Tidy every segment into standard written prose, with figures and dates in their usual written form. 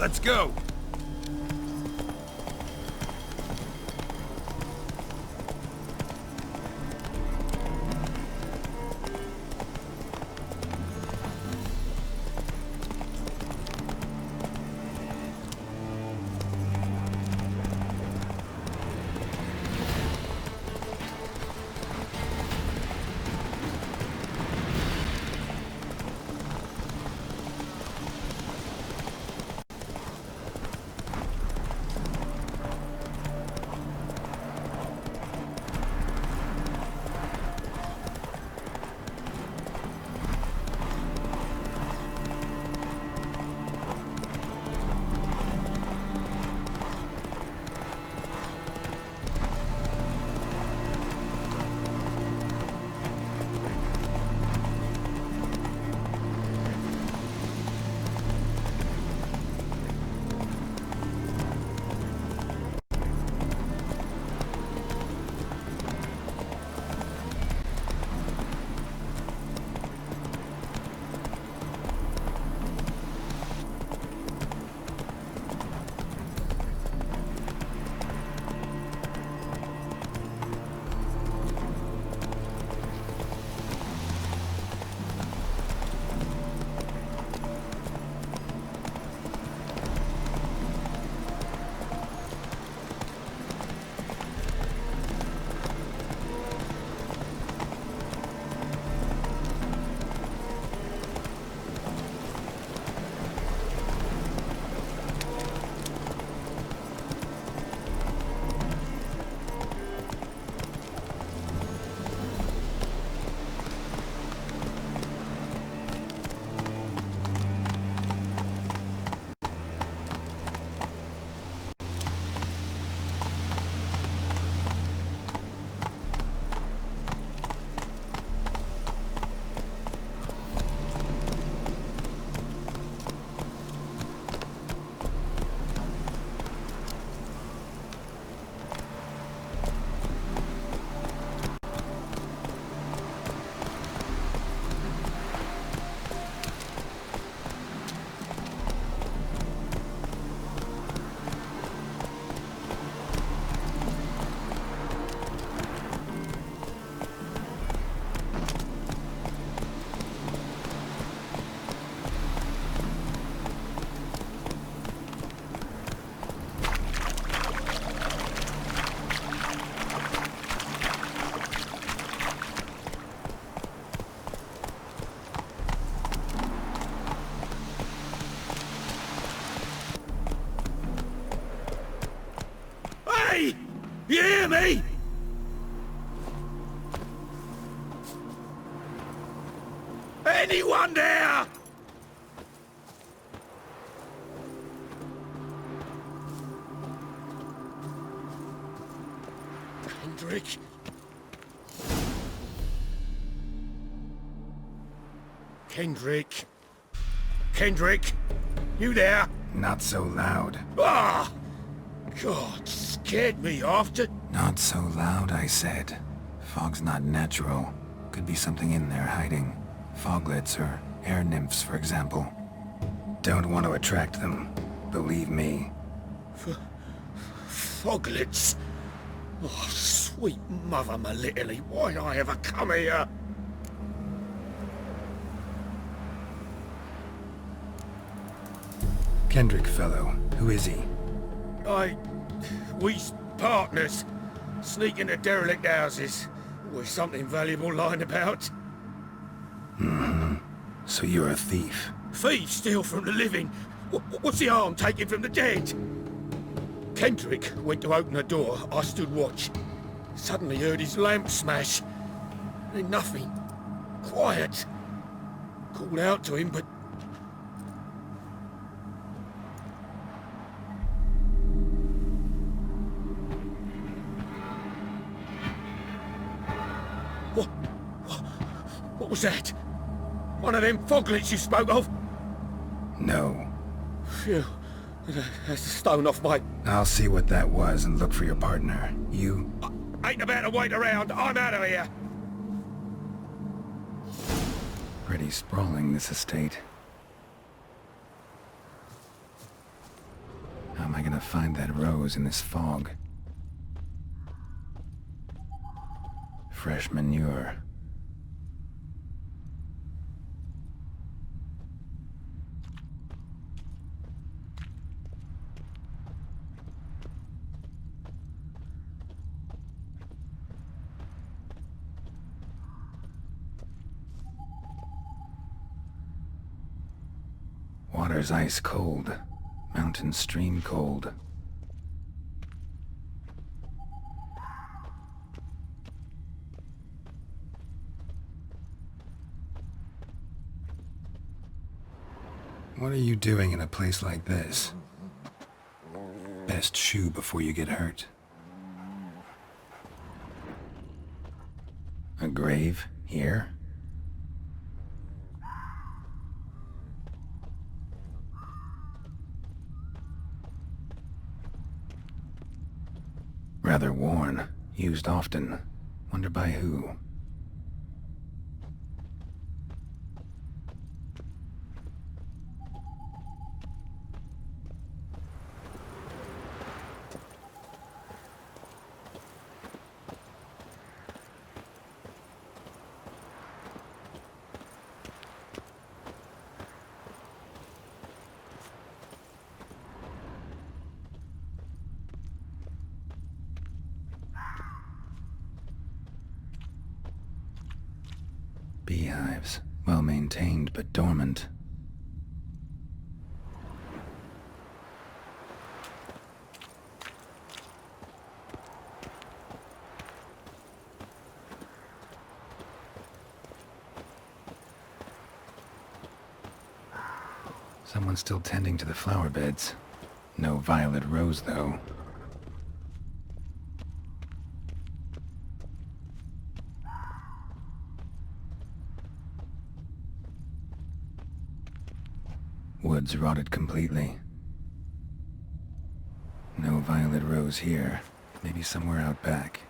Let's go! Hey! You hear me? Anyone there? Kendrick? Kendrick? Kendrick? You there? Not so loud. Ah! God, scared me after... Not so loud, I said. Fog's not natural. Could be something in there hiding. Foglets or air nymphs, for example. Don't want to attract them. Believe me. Foglets? Oh, sweet mother Melitterly, why'd I ever come here? Kendrick fellow. Who is he? We's partners. Sneak into derelict houses. With something valuable lying about. Mm-hmm. So you're a thief? Thieves steal from the living. What's the harm taken from the dead? Kendrick went to open the door. I stood watch. Suddenly heard his lamp smash. Then nothing. Quiet. Called out to him, but... What was that? One of them foglets you spoke of? No. Phew. That's a stone off my... I'll see what that was and look for your partner. You... I ain't about to wait around. I'm out of here. Pretty sprawling, this estate. am I gonna find that rose in this fog? Fresh manure. Water's ice cold. Mountain stream cold. What are you doing in a place like this? Best shoe before you get hurt. A grave here? Rather worn, used often. Wonder by who? Beehives, well maintained but dormant. Someone's still tending to the flower beds. No violet rose, though. Woods rotted completely. No violet rose here. Maybe somewhere out back.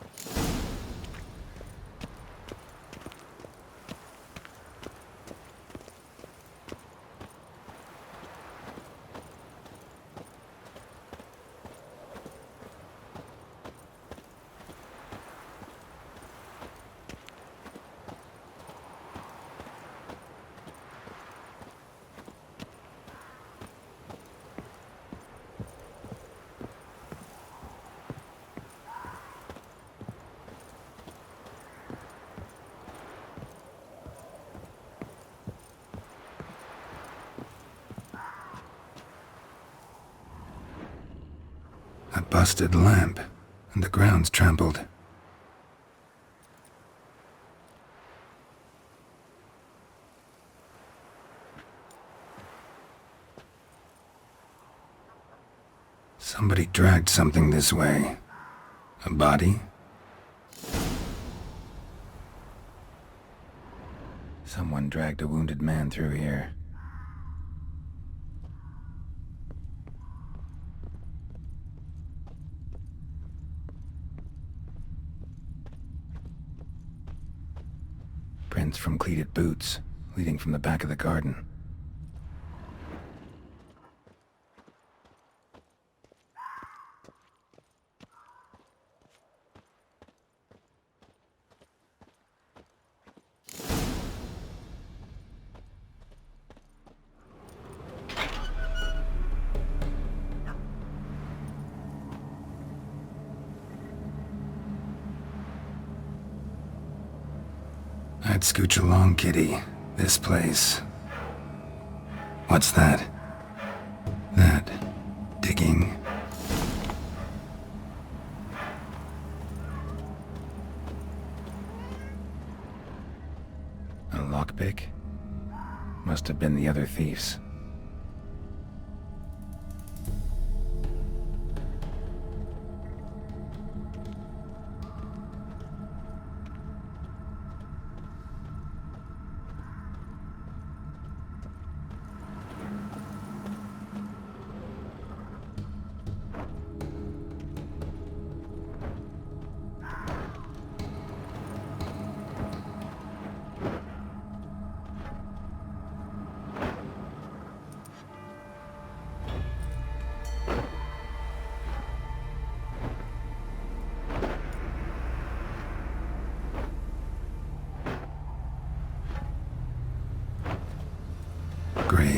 A busted lamp, and the ground's trampled. Somebody dragged something this way. A body? Someone dragged a wounded man through here. Prints from cleated boots, leading from the back of the garden. I'd scooch along, kitty. This place. What's that? That. Digging. A lockpick? Must have been the other thieves.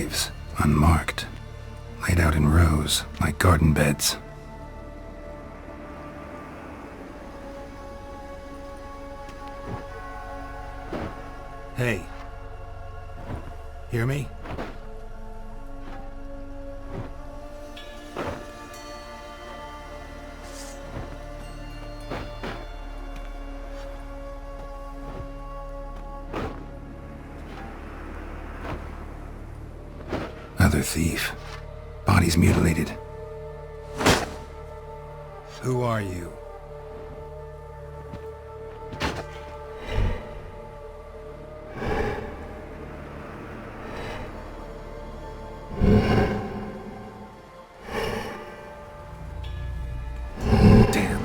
graves, unmarked, laid out in rows like garden beds. Hey. Hear me? Other thief. Bodies mutilated. Who are you? Damn.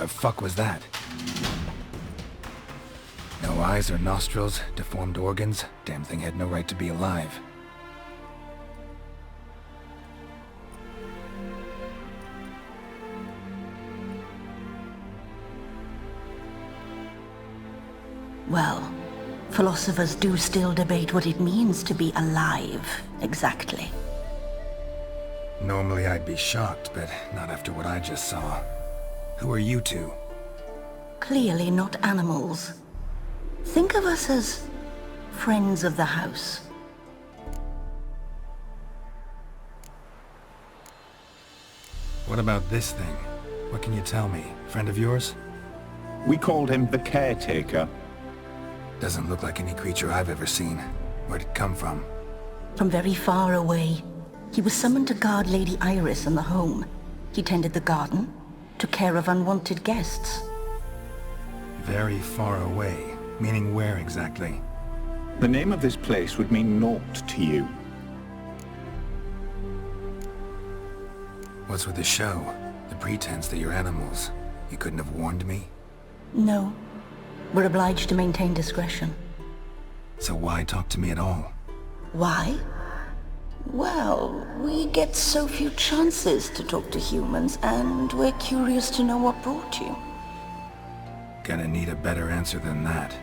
the fuck was that? No eyes or nostrils, deformed organs. Damn thing had no right to be alive. Well, philosophers do still debate what it means to be alive, exactly. Normally I'd be shocked, but not after what I just saw. Who are you two? Clearly not animals. Think of us as friends of the house. What about this thing? What can you tell me? Friend of yours? We called him the Caretaker. Doesn't look like any creature I've ever seen. Where'd it come from? From very far away. He was summoned to guard Lady Iris and the home. He tended the garden, took care of unwanted guests. Very far away. Meaning where exactly? The name of this place would mean naught to you. What's with the show? The pretense that you're animals. You couldn't have warned me? No. We're obliged to maintain discretion. So why talk to me at all? Why? Well, we get so few chances to talk to humans, and we're curious to know what brought you. Gonna need a better answer than that.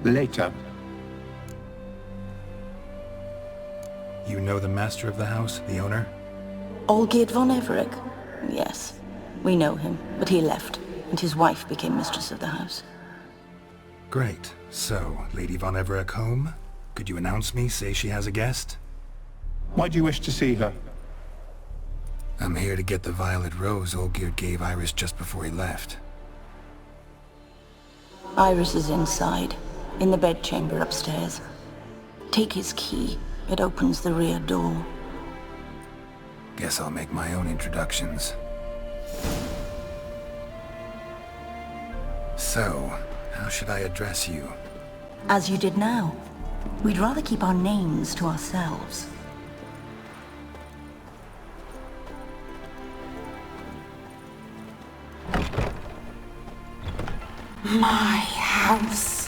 Later. You know the master of the house, the owner? Olgierd von Everec? Yes. We know him, but he left, and his wife became mistress of the house. Great. So, Lady von Everec home? Could you announce me, say she has a guest? Why do you wish to see her? I'm here to get the violet rose Olgierd gave Iris just before he left. Iris is inside, in the bedchamber upstairs. Take his key. It opens the rear door. Guess I'll make my own introductions. So, how should I address you? As you did now. We'd rather keep our names to ourselves. My house.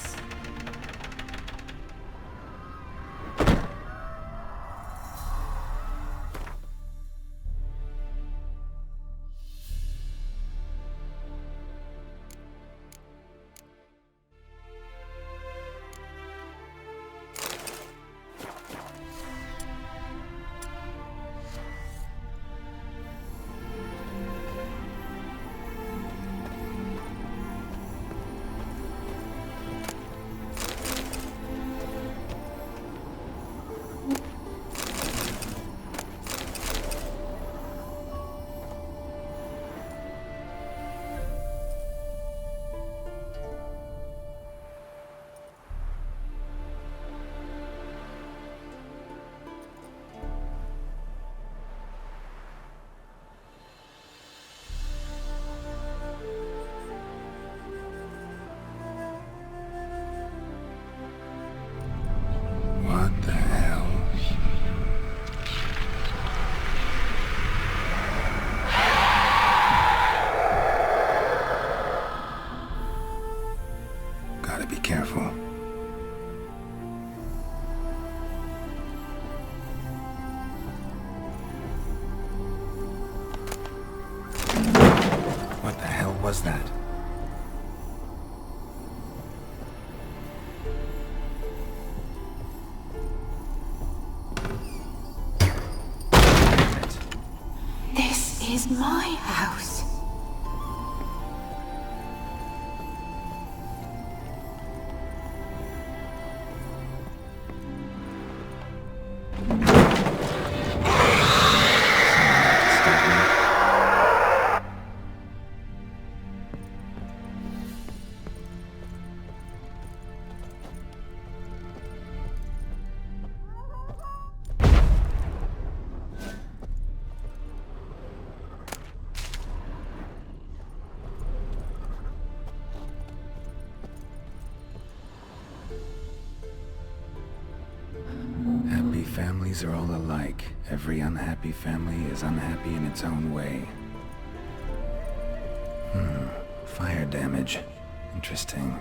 What the hell? Gotta be careful. What the hell was that? This is my house. Happy families are all alike. Every unhappy family is unhappy in its own way. damage. Interesting.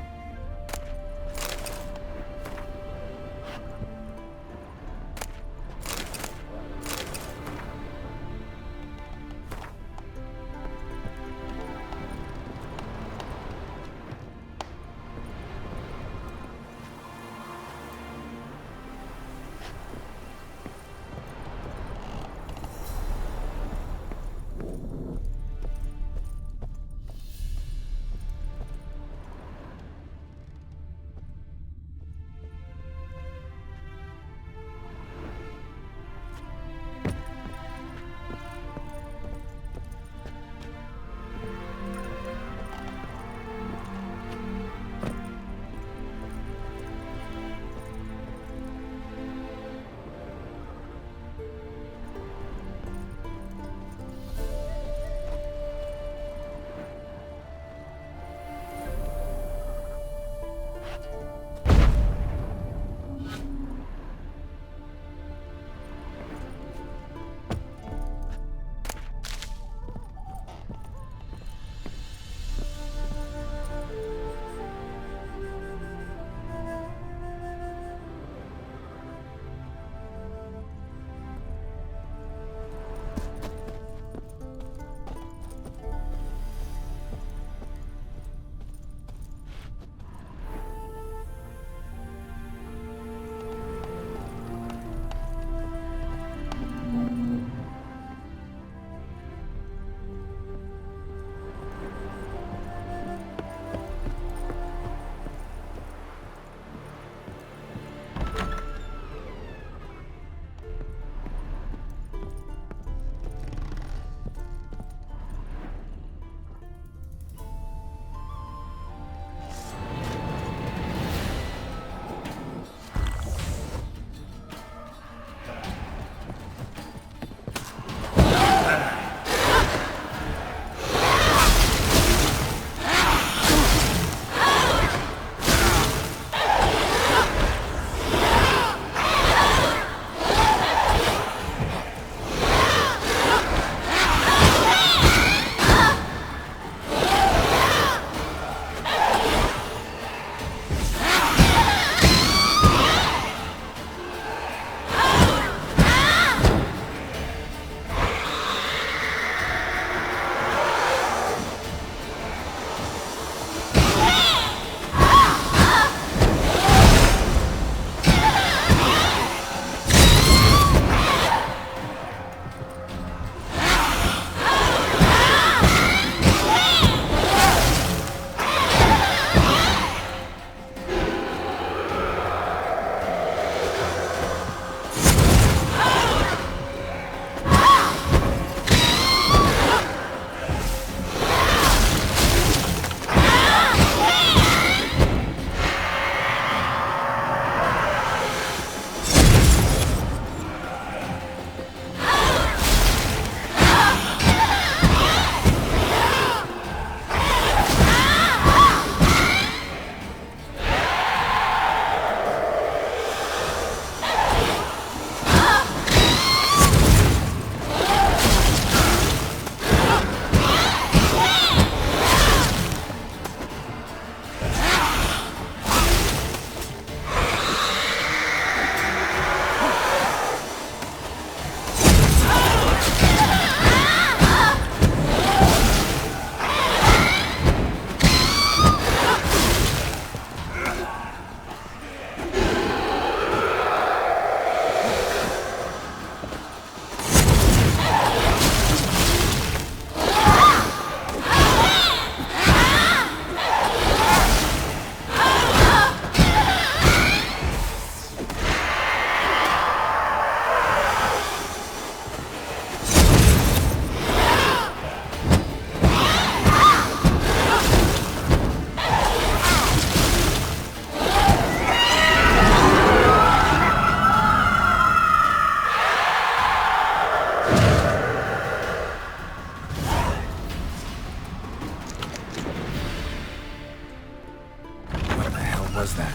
was that?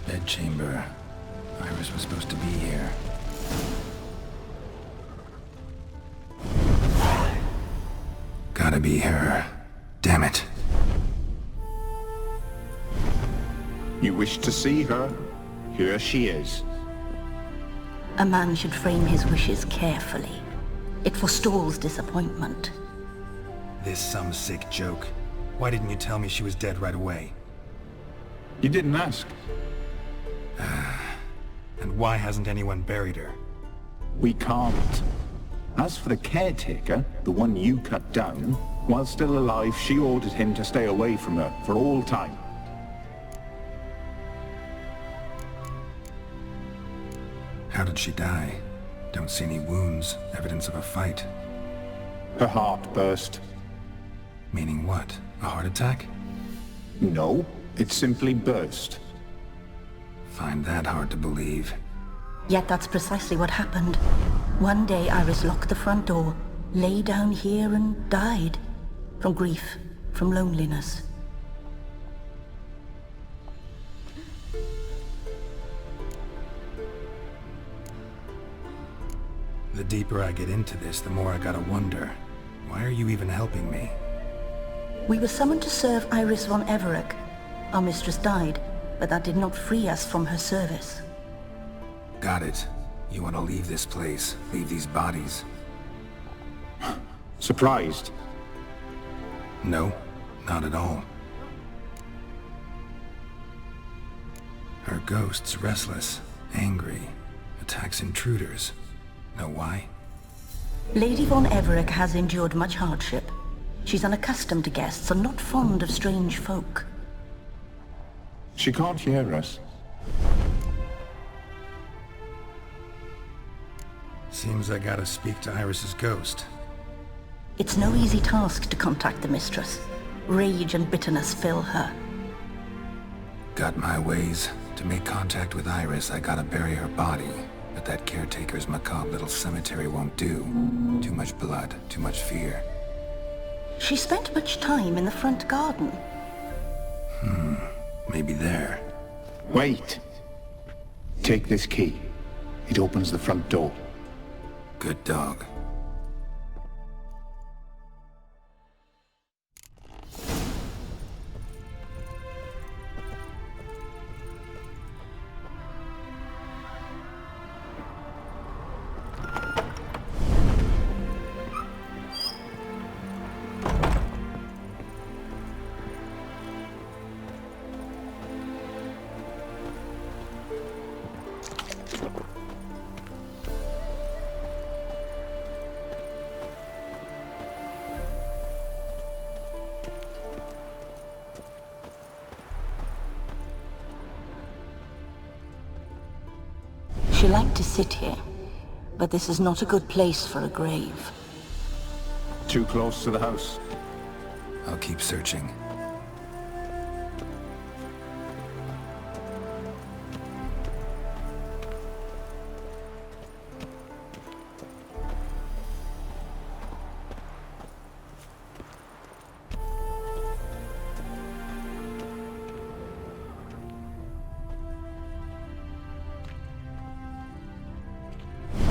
Bedchamber. A Iris was supposed to be here. Gotta be her. Damn it. You wish to see her? Here she is. A man should frame his wishes carefully. It forestalls disappointment. This some sick joke. Why didn't you tell me she was dead right away? You didn't ask. And why hasn't anyone buried her? We can't. As for the caretaker, the one you cut down, while still alive, she ordered him to stay away from her for all time. How did she die? Don't see any wounds, evidence of a fight. Her heart burst. Meaning what? A heart attack? No, it simply burst. Find that hard to believe. Yet that's precisely what happened. One day Iris locked the front door, lay down here and died. From grief, from loneliness. The deeper I get into this, the more I gotta wonder. Why are you even helping me? We were summoned to serve Iris von Everec. Our mistress died, but that did not free us from her service. Got it. You want to leave this place, leave these bodies? Surprised? No, not at all. Her ghost's restless, angry, attacks intruders. Know why? Lady von Everec has endured much hardship. She's unaccustomed to guests and not fond of strange folk. She can't hear us. Seems I gotta speak to Iris's ghost. It's no easy task to contact the mistress. Rage and bitterness fill her. Got my ways. To make contact with Iris, I gotta bury her body. But that caretaker's macabre little cemetery won't do. Too much blood, too much fear. She spent much time in the front garden. Maybe there. Wait! Take this key. It opens the front door. Good dog. She liked to sit here, but this is not a good place for a grave. Too close to the house. I'll keep searching.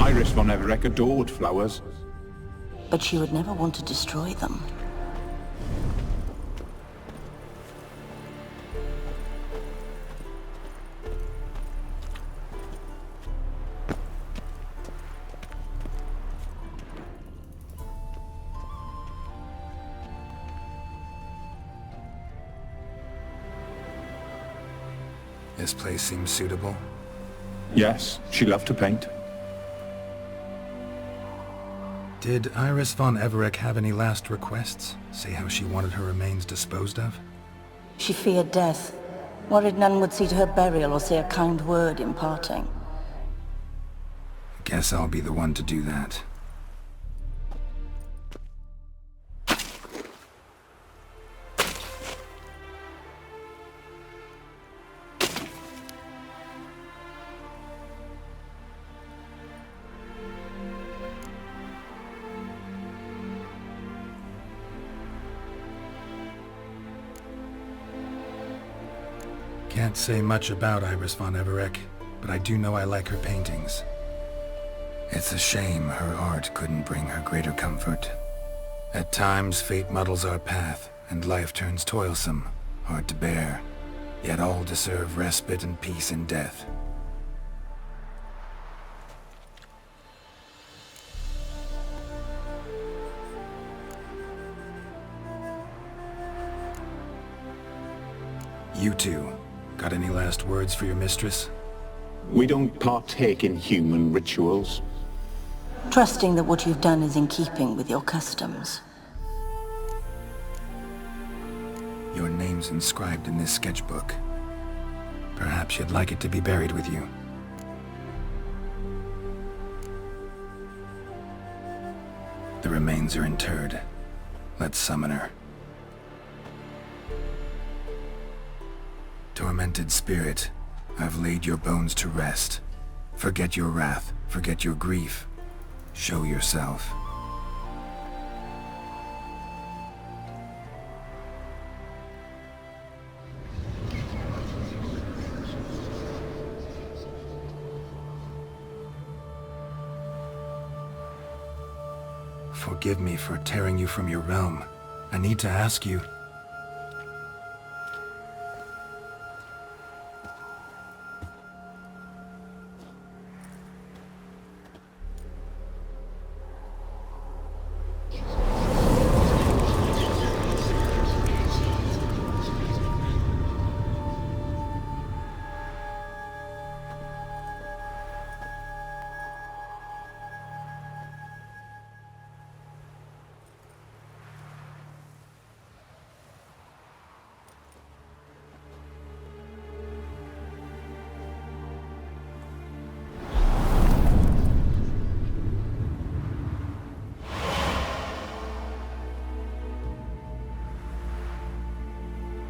Iris von Everec adored flowers. But she would never want to destroy them. This place seems suitable. Yes, she loved to paint. Did Iris von Everec have any last requests? Say how she wanted her remains disposed of? She feared death, worried none would see to her burial or say a kind word in parting. Guess I'll be the one to do that. Can't say much about Iris von Everec, but I do know I like her paintings. It's a shame her art couldn't bring her greater comfort. At times, fate muddles our path, and life turns toilsome, hard to bear. Yet all deserve respite and peace in death. You two, got any last words for your mistress? We don't partake in human rituals. Trusting that what you've done is in keeping with your customs. Your name's inscribed in this sketchbook. Perhaps you'd like it to be buried with you. The remains are interred. Let's summon her. Tormented spirit, I've laid your bones to rest. Forget your wrath, forget your grief. Show yourself. Forgive me for tearing you from your realm. I need to ask you...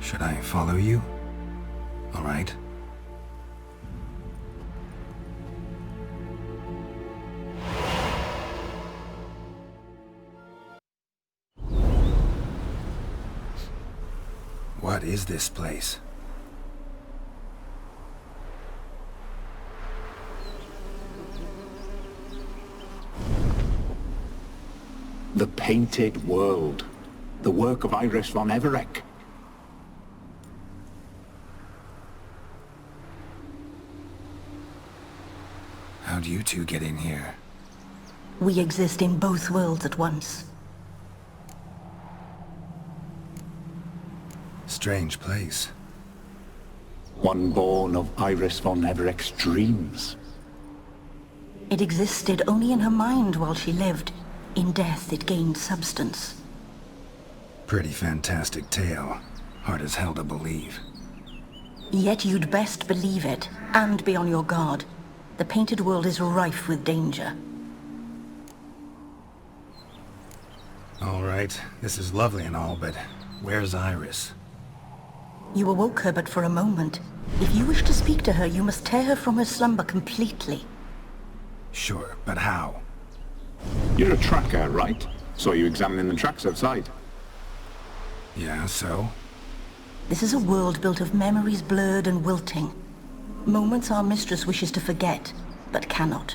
Should I follow you? All right. What is this place? The Painted World. The work of Iris von Everec. How'd you two get in here? We exist in both worlds at once. Strange place. One born of Iris von Everec's dreams. It existed only in her mind while she lived. In death, it gained substance. Pretty fantastic tale. Hard as hell to believe. Yet you'd best believe it, and be on your guard. The Painted World is rife with danger. All right, this is lovely and all, but where's Iris? You awoke her but for a moment. If you wish to speak to her, you must tear her from her slumber completely. Sure, but how? You're a tracker, right? Saw you examining the tracks outside. Yeah, so? This is a world built of memories blurred and wilting. Moments our mistress wishes to forget, but cannot.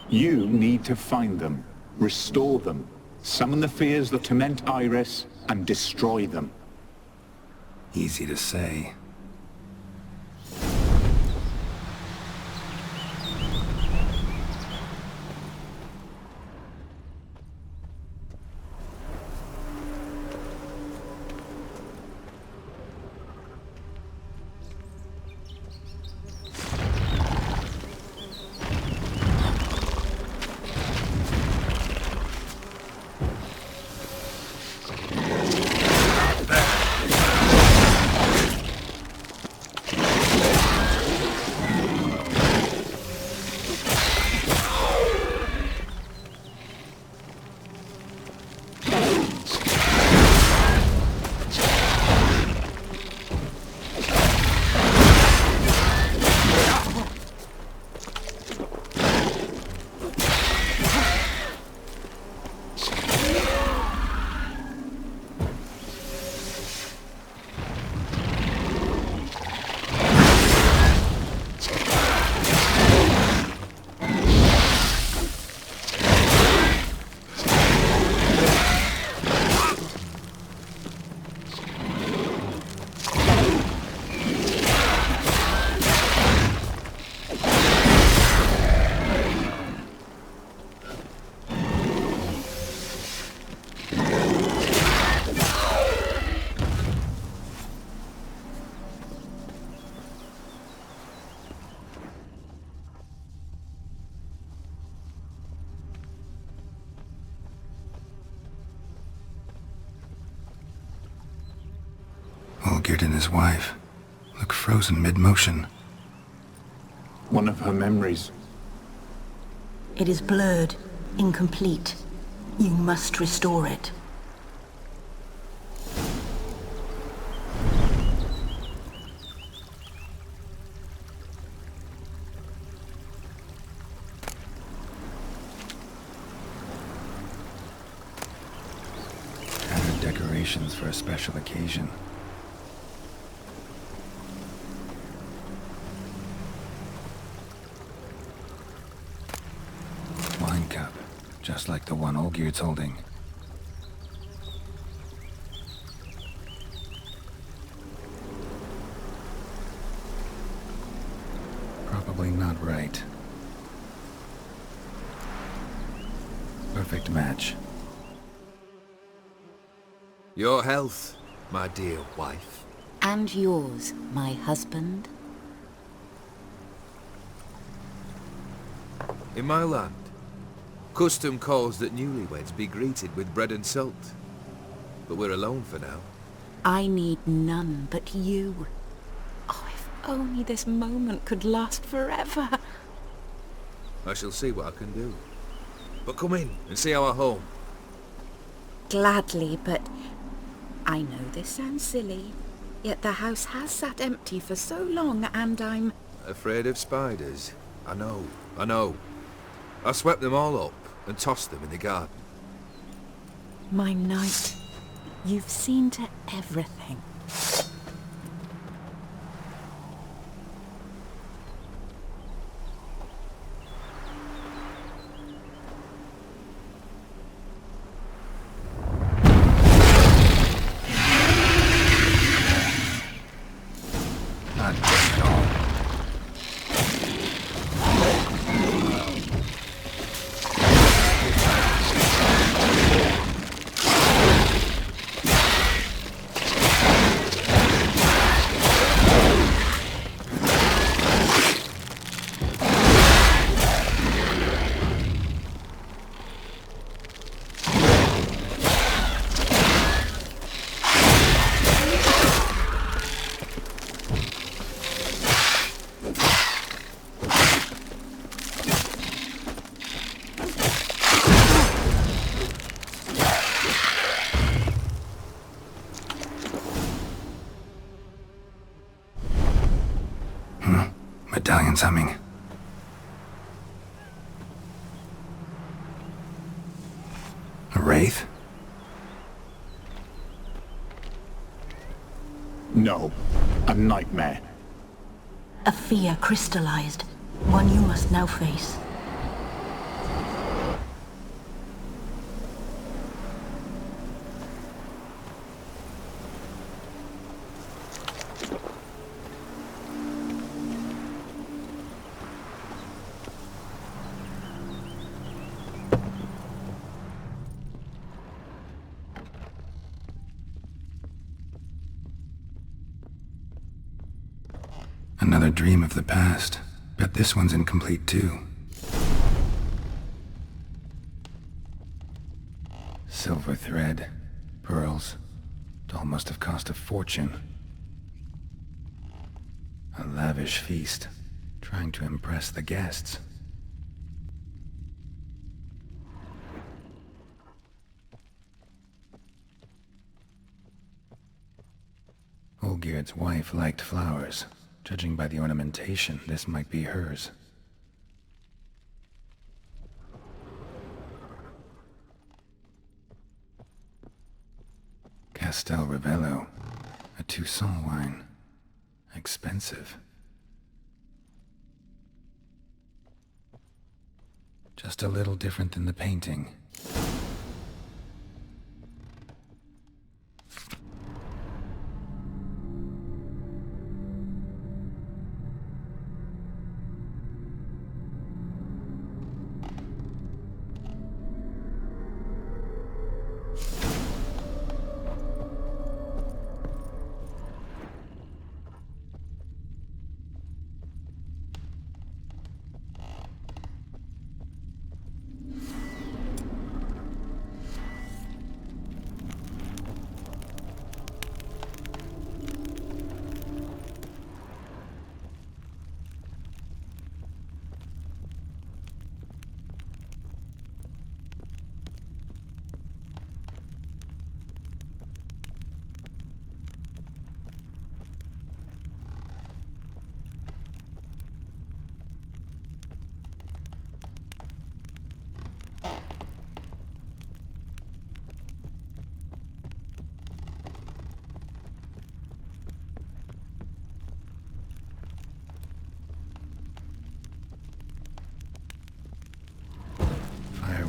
You need to find them, restore them, summon the fears that torment Iris, and destroy them. Easy to say. Olgierd and his wife look frozen mid-motion. One of her memories. It is blurred, incomplete. You must restore it. Tattered decorations for a special occasion. Wine cup, just like the one Olgierd's holding. Probably not right. Perfect match. Your health, my dear wife. And yours, my husband. In my land, custom calls that newlyweds be greeted with bread and salt. But we're alone for now. I need none but you. Oh, if only this moment could last forever. I shall see what I can do. But come in and see our home. Gladly, but I know this sounds silly, yet the house has sat empty for so long and I'm... Afraid of spiders? I know. I swept them all up and tossed them in the garden. My knight, you've seen to everything. Not good at all. Medallion's humming. A wraith? No, a nightmare. A fear crystallized, one you must now face. Another dream of the past. Bet this one's incomplete too. Silver thread, pearls. It all must have cost a fortune. A lavish feast, trying to impress the guests. Olgierd's wife liked flowers. Judging by the ornamentation, this might be hers. Castel Ravello, a Toussaint wine. Expensive. Just a little different than the painting.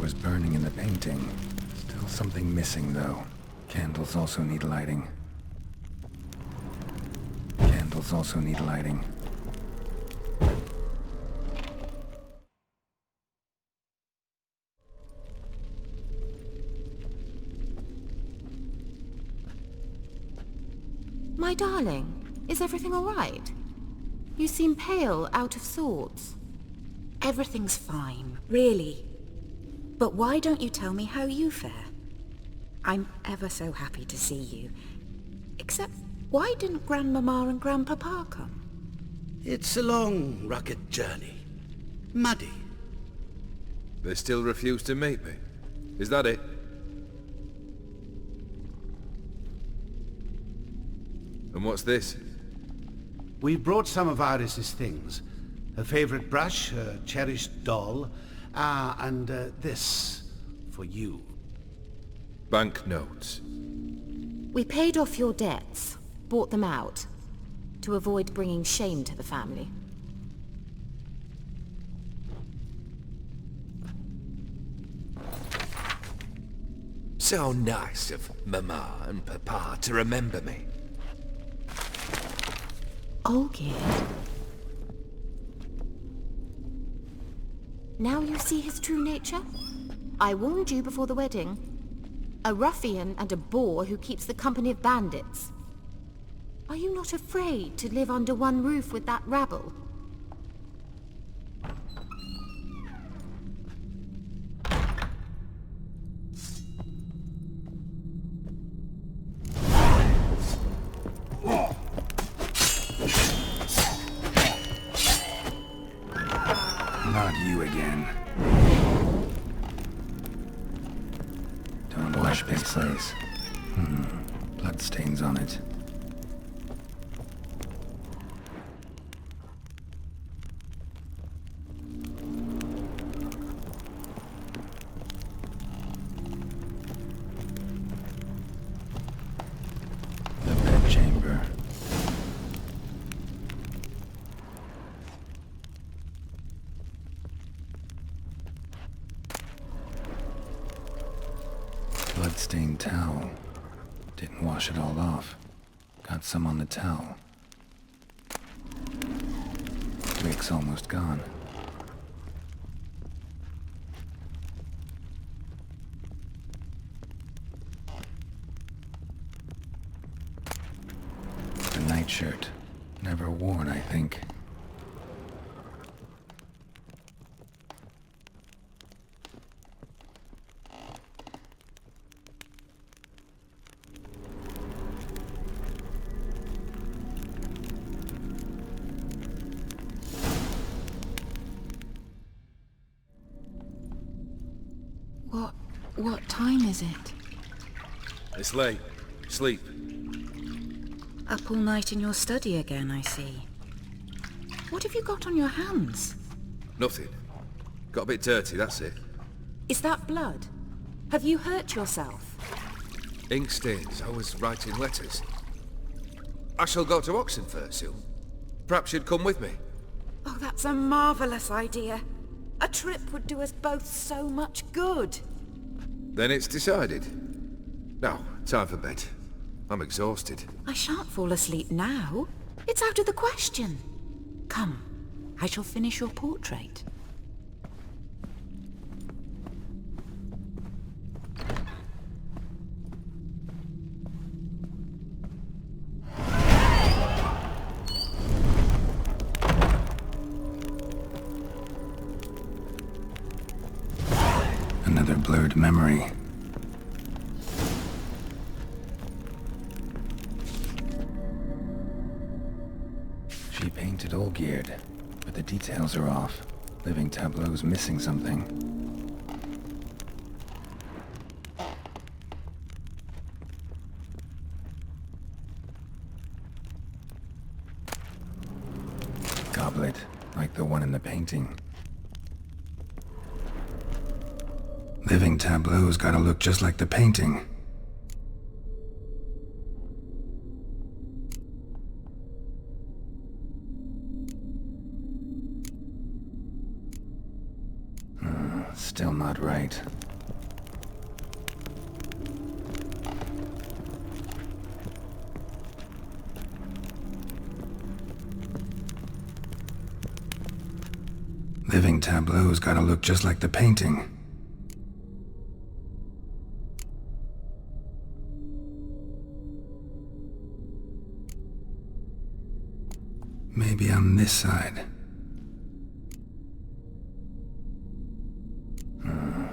was burning in the painting. Still something missing, though. Candles also need lighting. Candles also need lighting. My darling, is everything all right? You seem pale, out of sorts. Everything's fine, really. But why don't you tell me how you fare? I'm ever so happy to see you. Except, why didn't Grandmama and Grandpapa come? It's a long, rugged journey. Muddy. They still refuse to meet me. Is that it? And what's this? We brought some of Iris's things. Her favorite brush, her cherished doll, and this for you. Banknotes. We paid off your debts, bought them out, to avoid bringing shame to the family. So nice of Mama and Papa to remember me. Olgierd. Now you see his true nature? I warned you before the wedding. A ruffian and a boor who keeps the company of bandits. Are you not afraid to live under one roof with that rabble? Not you again. Don't wash this place. Bloodstains on it. The bedchamber. Bloodstained towel. Didn't wash it all off. Got some on the towel. Wick's almost gone. The nightshirt. Never worn, I think. What time is it? It's late. Sleep. Up all night in your study again, I see. What have you got on your hands? Nothing. Got a bit dirty, that's it. Is that blood? Have you hurt yourself? Ink stains. I was writing letters. I shall go to Oxenfurt soon. Perhaps you'd come with me. Oh, that's a marvellous idea. A trip would do us both so much good. Then it's decided. Now, time for bed. I'm exhausted. I shan't fall asleep now. It's out of the question. Come, I shall finish your portrait. Another blurred memory. She painted Olgierd, but the details are off. Living tableau's missing something. Goblet, like the one in the painting. Living tableau's gotta look just like the painting. Still not right. right. Living tableau's gotta look just like the painting. Maybe on this side.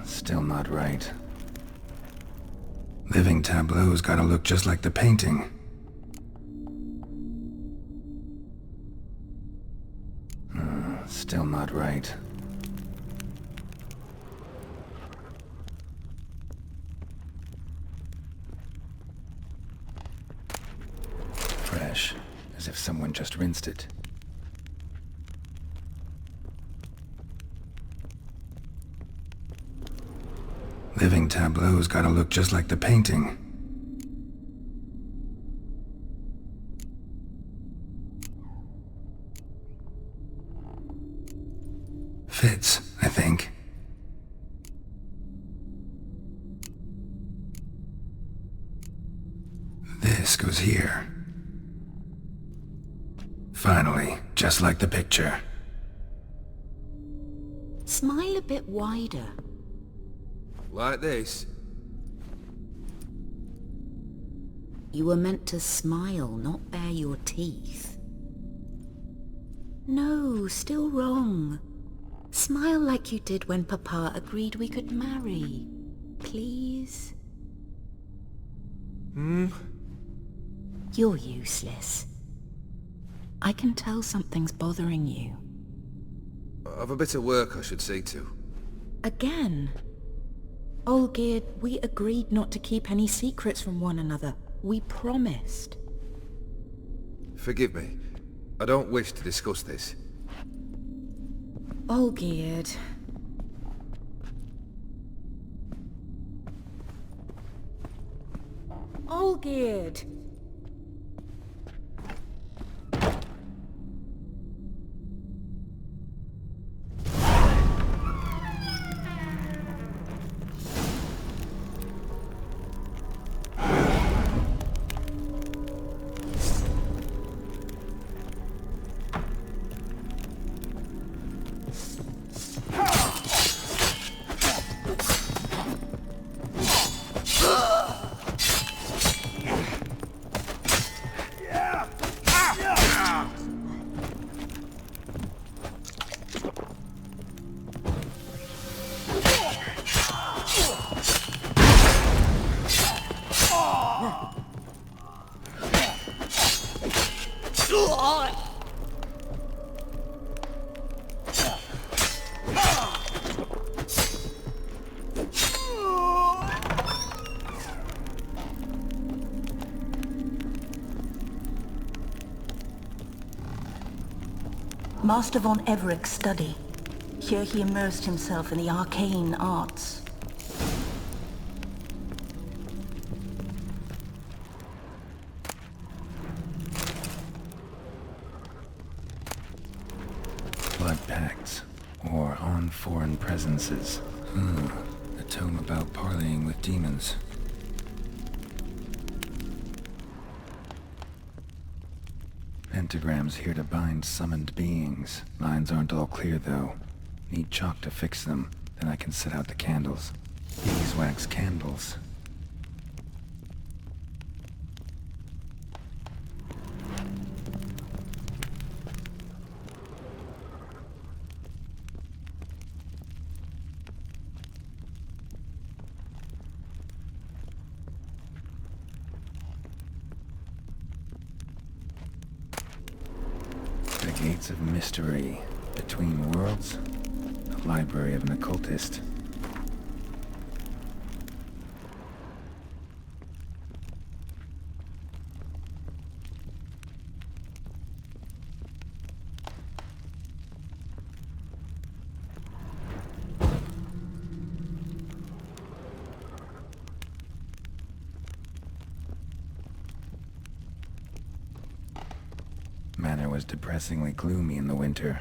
Still not right. Living tableau's gotta look just like the painting. Still not right. Fresh, as if someone just rinsed it. Living tableau's gotta look just like the painting. Fits, I think. This goes here. Finally, just like the picture. Smile a bit wider. Like this? You were meant to smile, not bare your teeth. No, still wrong. Smile like you did when Papa agreed we could marry. Please? You're useless. I can tell something's bothering you. I've a bit of work I should see to. Again? Olgierd, we agreed not to keep any secrets from one another. We promised. Forgive me. I don't wish to discuss this. Olgierd. Olgierd! Master von Everett's study. Here he immersed himself in the arcane arts. Blood pacts, or on foreign presences. A tome about parleying with demons. Pentagrams here to bind summoned beings. Lines aren't all clear though. Need chalk to fix them, then I can set out the candles. Beeswax candles. The Gates of Mystery. Between Worlds. The Library of an Occultist. Manor was depressingly gloomy in the winter.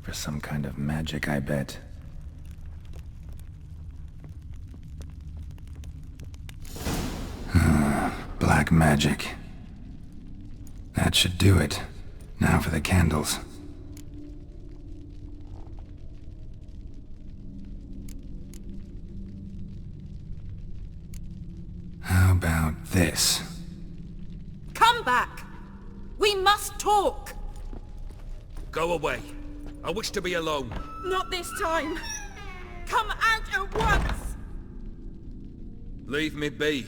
For some kind of magic, I bet. Black magic. That should do it. Now for the candles. How about this? Come back! We must talk! Go away. I wish to be alone. Not this time! Come out at once! Leave me be.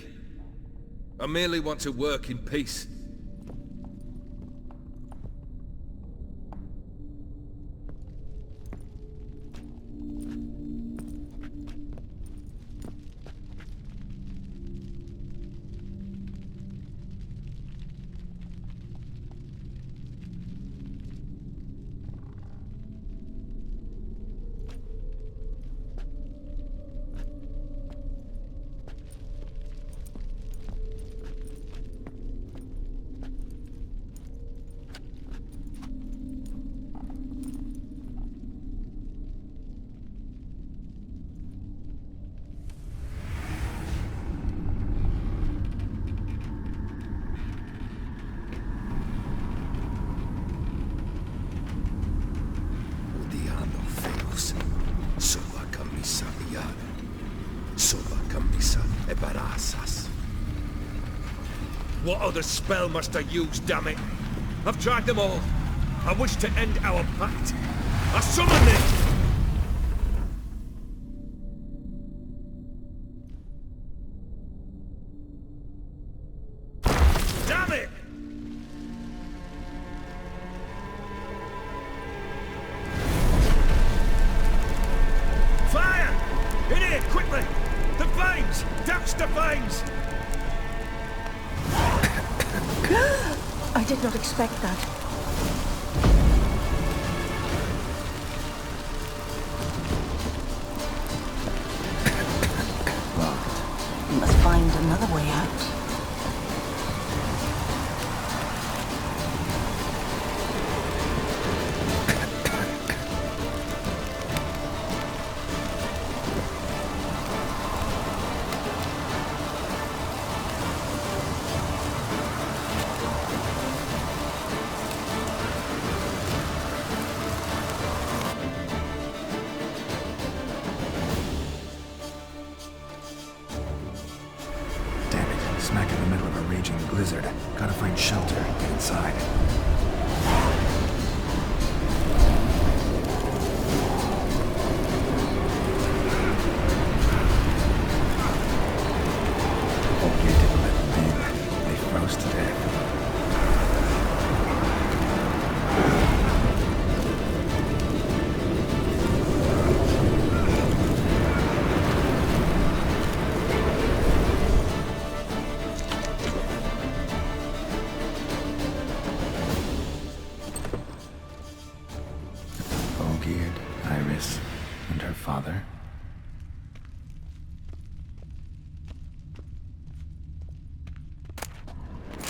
I merely want to work in peace. What other spell must I use, damn it? I've tried them all. I wish to end our pact. I summon it! Damn it! Fire! In here, quickly! The flames! Douse the flames! I did not expect that. We must find another way out. Smack in the middle of a raging blizzard. Gotta find shelter and get inside. Oh, you didn't let them in. They froze to death. Iris and her father.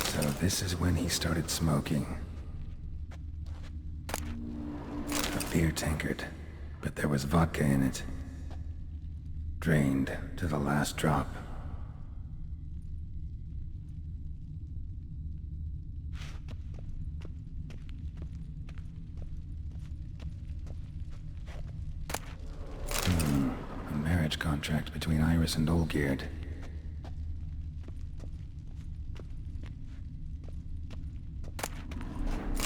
So this is when he started smoking. A beer tankard, but there was vodka in it. Drained to the last drop. Contract between Iris and Olgierd.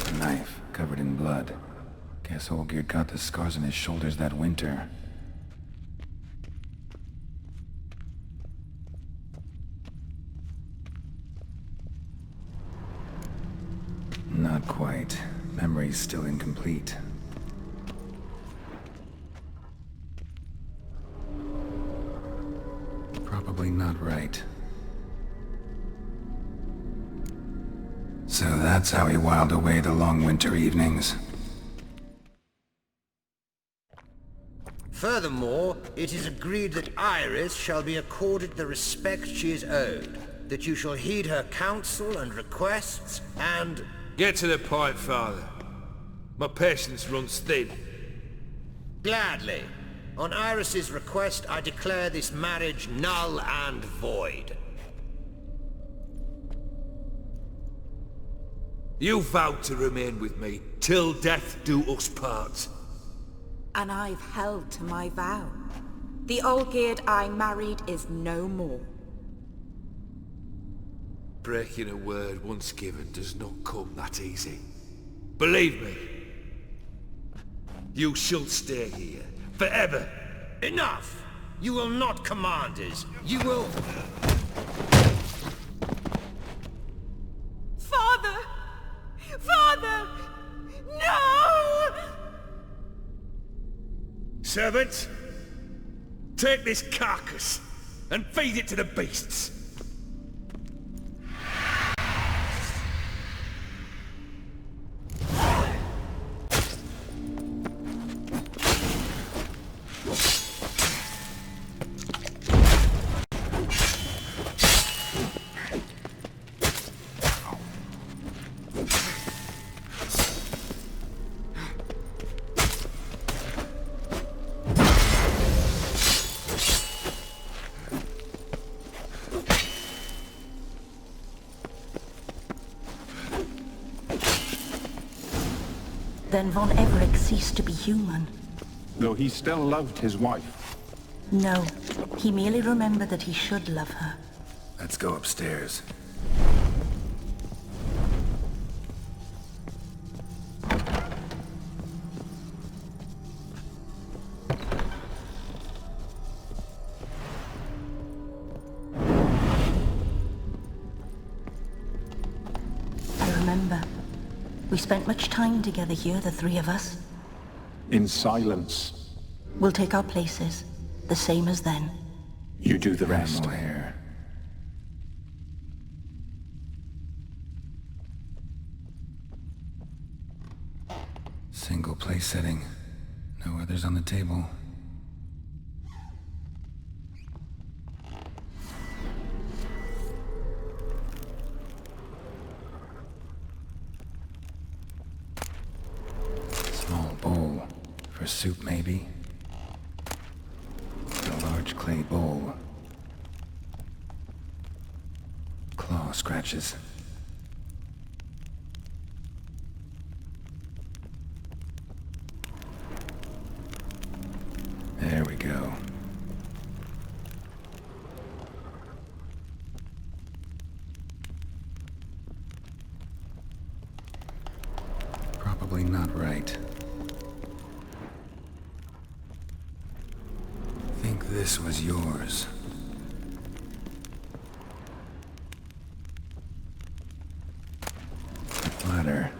A knife covered in blood. Guess Olgierd got the scars on his shoulders that winter. Not quite. Memory's still incomplete. Probably not right. So that's how he whiled away the long winter evenings. Furthermore, it is agreed that Iris shall be accorded the respect she is owed, that you shall heed her counsel and requests, and... Get to the point, Father. My patience runs thin. Gladly. On Iris's request, I declare this marriage null and void. You vowed to remain with me, till death do us part. And I've held to my vow. The Olgierd I married is no more. Breaking a word once given does not come that easy. Believe me. You shall stay here, forever. Enough! You will not command us. You will... Father! Father! No! Servants, take this carcass and feed it to the beasts. Then Von Everec ceased to be human. Though he still loved his wife. No, he merely remembered that he should love her. Let's go upstairs. I remember. We spent much time together here, the three of us. In silence. We'll take our places, the same as then. You do the rest. Animal hair. Single place setting. No others on the table. Small bowl. For soup, maybe? A large clay bowl. Claw scratches. There we go. Probably not right. Think this was yours. Ladder.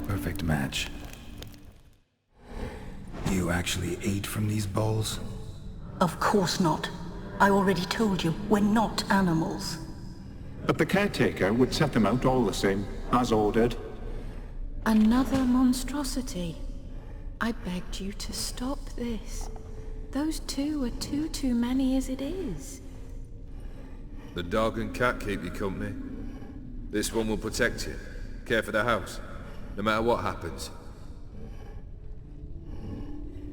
Perfect match. You actually ate from these bowls? Of course not. I already told you, we're not animals. But the caretaker would set them out all the same, as ordered. Another monstrosity. I begged you to stop this. Those two are too many as it is. The dog and cat keep you company. This one will protect you, care for the house, no matter what happens.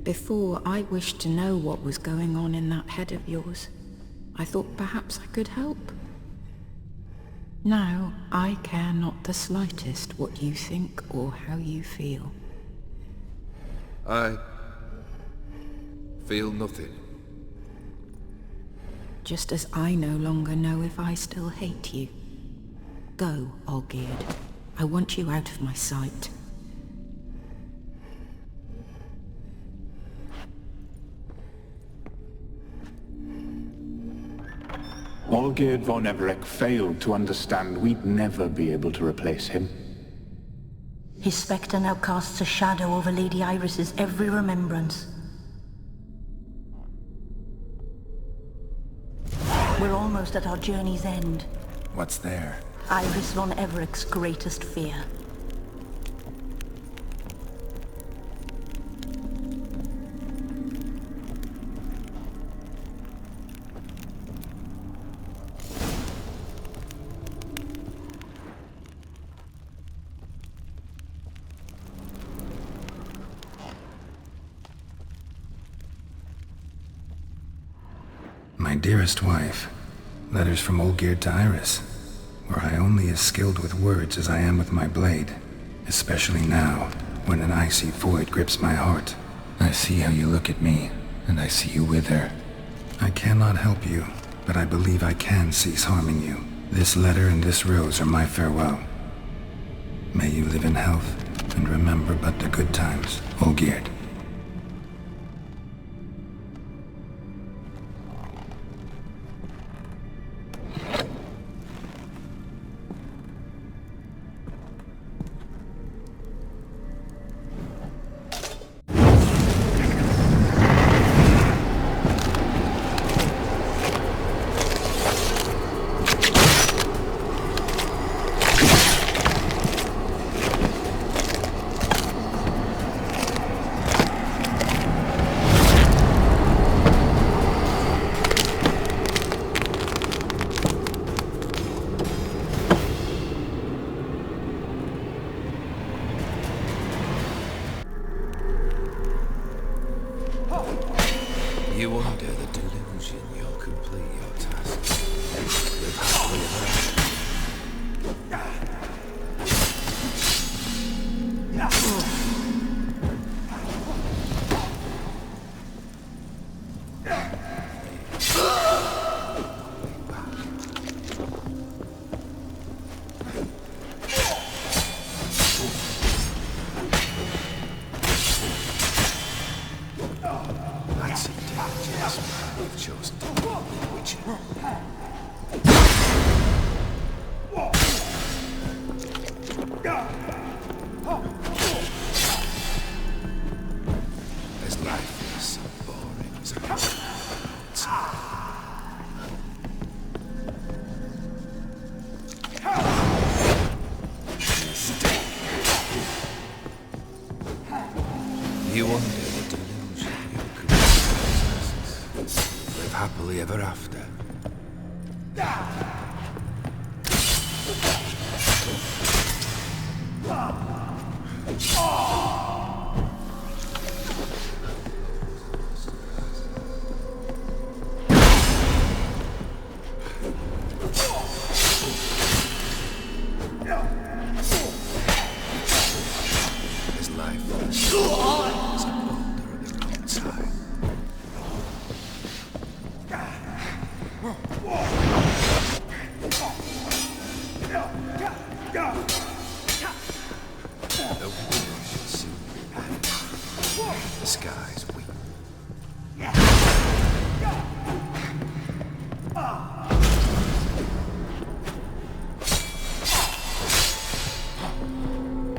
Before, I wished to know what was going on in that head of yours. I thought perhaps I could help. Now, I care not the slightest what you think or how you feel. I feel nothing. Just as I no longer know if I still hate you. Go, Olgierd. I want you out of my sight. Olgierd von Everec failed to understand we'd never be able to replace him. His spectre now casts a shadow over Lady Iris's every remembrance. We're almost at our journey's end. What's there? Iris von Everec's greatest fear. My dearest wife, letters from Olgierd to Iris, were I only as skilled with words as I am with my blade, especially now, when an icy void grips my heart. I see how you look at me, and I see you with her. I cannot help you, but I believe I can cease harming you. This letter and this rose are my farewell. May you live in health, and remember but the good times, Olgierd. You wonder the delusion you'll complete your task. Live happily ever after. That's a dangerous man you've chosen to be a witcher. As lifeless and boring as a You wonder the delusion you could live happily ever after. His life is a boulder of the wrong time. The wind should soon be red. The skies weep.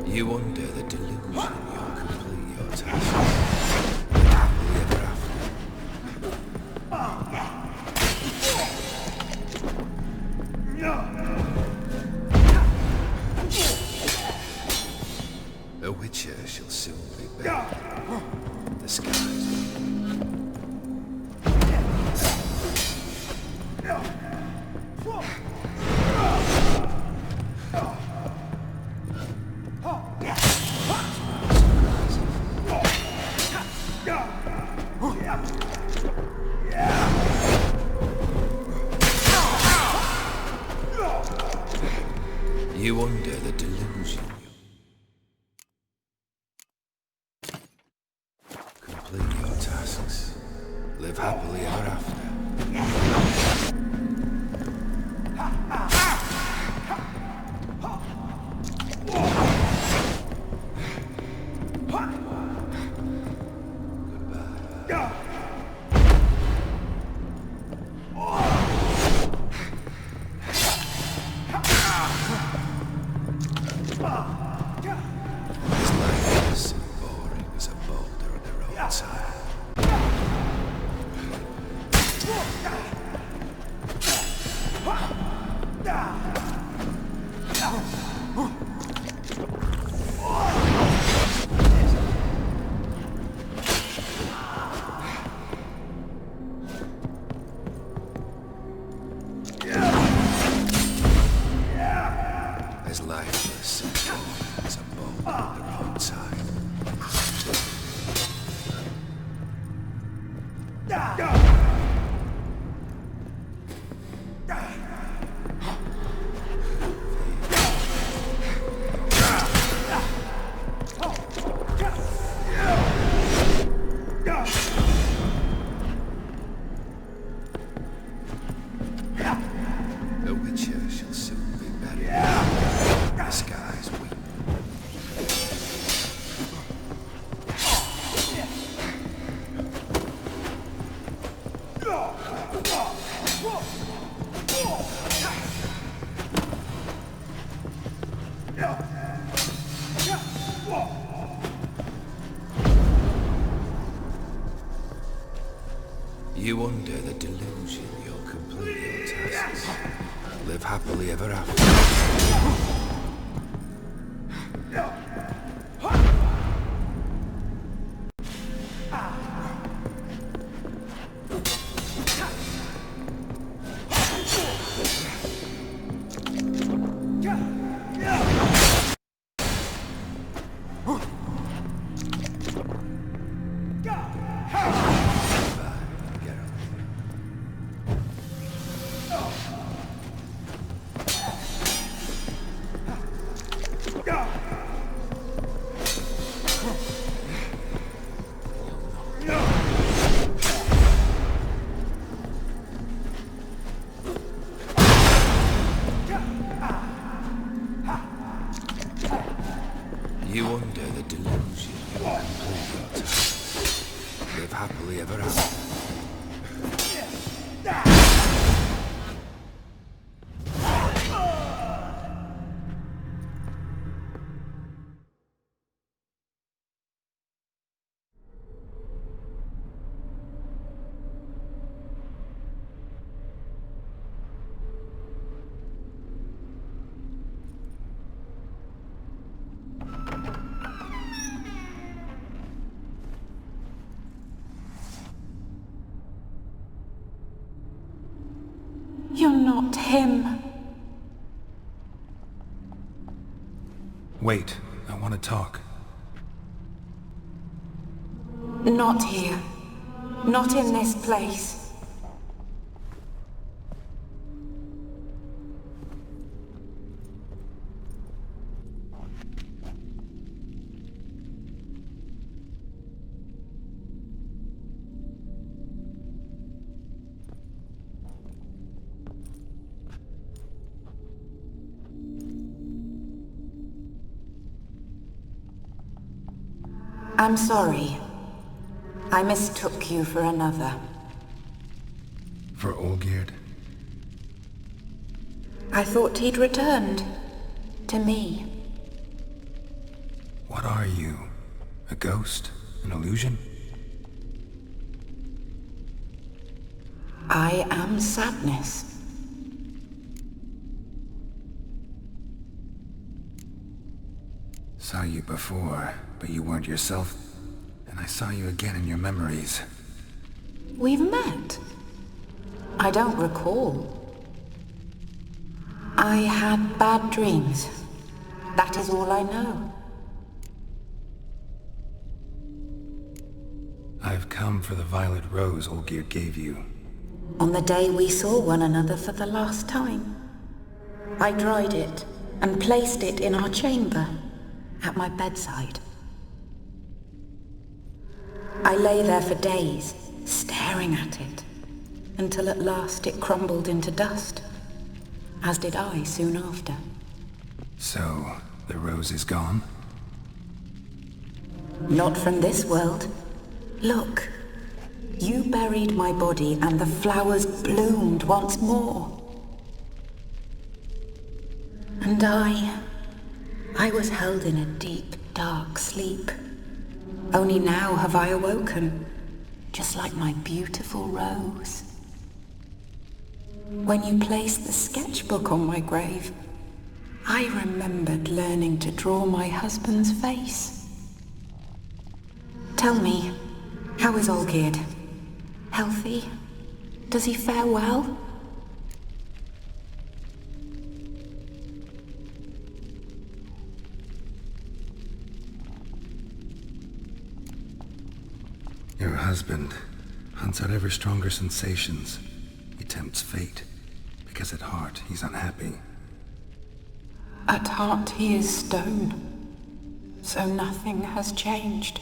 You wonder the delusion you'll complete your task. Live happily ever after. A witcher shall soon be buried. The skies weep. You wonder the delusion. Complete your tasks. Live happily ever after. His life is so boring as a boulder on the roadside. As lifeless and boring as a boulder on the roadside. You under the delusion you'll complete your tasks. Live happily ever after. You under the delusion you'll complete your tasks. Live happily ever after. You're not him. Wait, I want to talk. Not here. Not in this place. I'm sorry. I mistook you for another. For Olgierd? I thought he'd returned. To me. What are you? A ghost? An illusion? I am sadness. Saw you before, but you weren't yourself. And I saw you again in your memories. We've met. I don't recall. I had bad dreams. That is all I know. I've come for the violet rose Olgierd gave you. On the day we saw one another for the last time. I dried it and placed it in our chamber, at my bedside. I lay there for days, staring at it, until at last it crumbled into dust, as did I soon after. So, the rose is gone? Not from this world. Look, you buried my body and the flowers bloomed once more. And I was held in a deep, dark sleep. Only now have I awoken, just like my beautiful rose. When you placed the sketchbook on my grave, I remembered learning to draw my husband's face. Tell me, how is Olgierd? Healthy? Does he fare well? Your husband hunts out ever stronger sensations. He tempts fate, because at heart he's unhappy. At heart he is stone, so nothing has changed.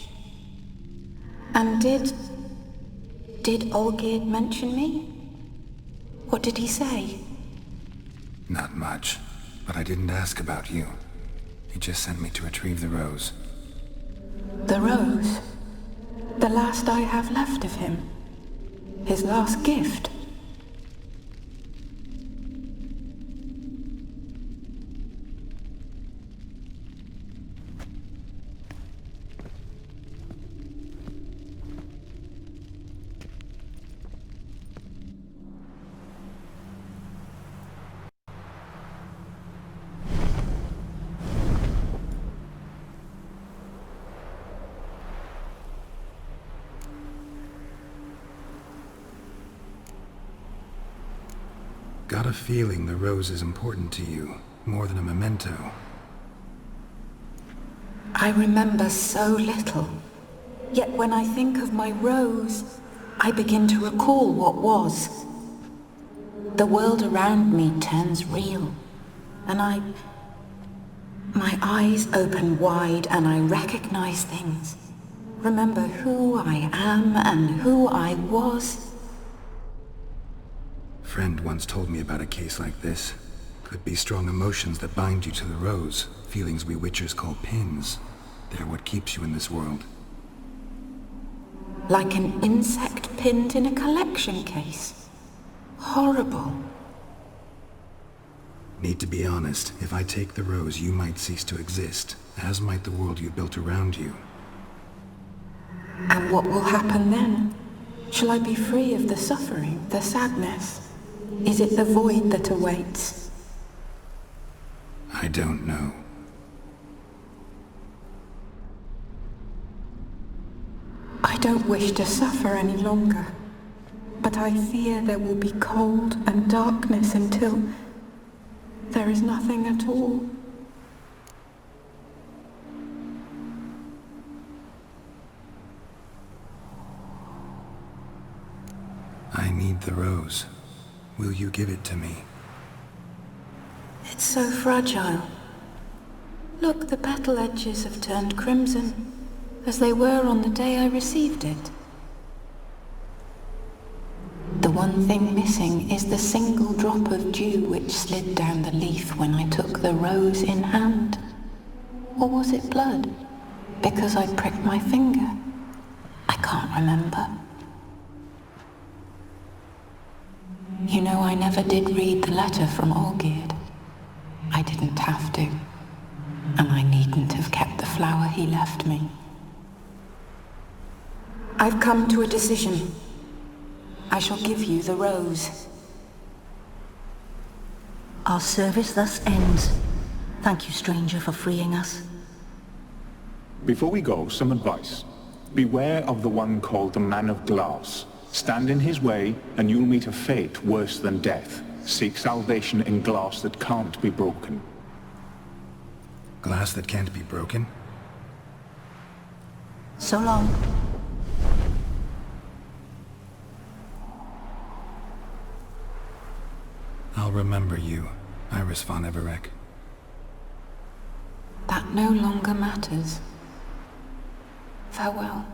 And did Olgierd mention me? What did he say? Not much, but I didn't ask about you. He just sent me to retrieve the rose. The rose? The last I have left of him? His last gift? Got a feeling the rose is important to you, more than a memento. I remember so little. Yet when I think of my rose, I begin to recall what was. The world around me turns real, and my eyes open wide and I recognize things. Remember who I am and who I was. Friend once told me about a case like this. Could be strong emotions that bind you to the rose, feelings we witchers call pins. They're what keeps you in this world. Like an insect pinned in a collection case. Horrible. Need to be honest, if I take the rose, you might cease to exist, as might the world you built around you. And what will happen then? Shall I be free of the suffering, the sadness? Is it the void that awaits? I don't know. I don't wish to suffer any longer, but I fear there will be cold and darkness until there is nothing at all. I need the rose. Will you give it to me? It's so fragile. Look, the petal edges have turned crimson, as they were on the day I received it. The one thing missing is the single drop of dew which slid down the leaf when I took the rose in hand. Or was it blood? Because I pricked my finger? I can't remember. You know, I never did read the letter from Olgierd. I didn't have to. And I needn't have kept the flower he left me. I've come to a decision. I shall give you the rose. Our service thus ends. Thank you, stranger, for freeing us. Before we go, some advice. Beware of the one called the Man of Glass. Stand in his way, and you'll meet a fate worse than death. Seek salvation in glass that can't be broken. Glass that can't be broken? So long. I'll remember you, Iris von Everec. That no longer matters. Farewell.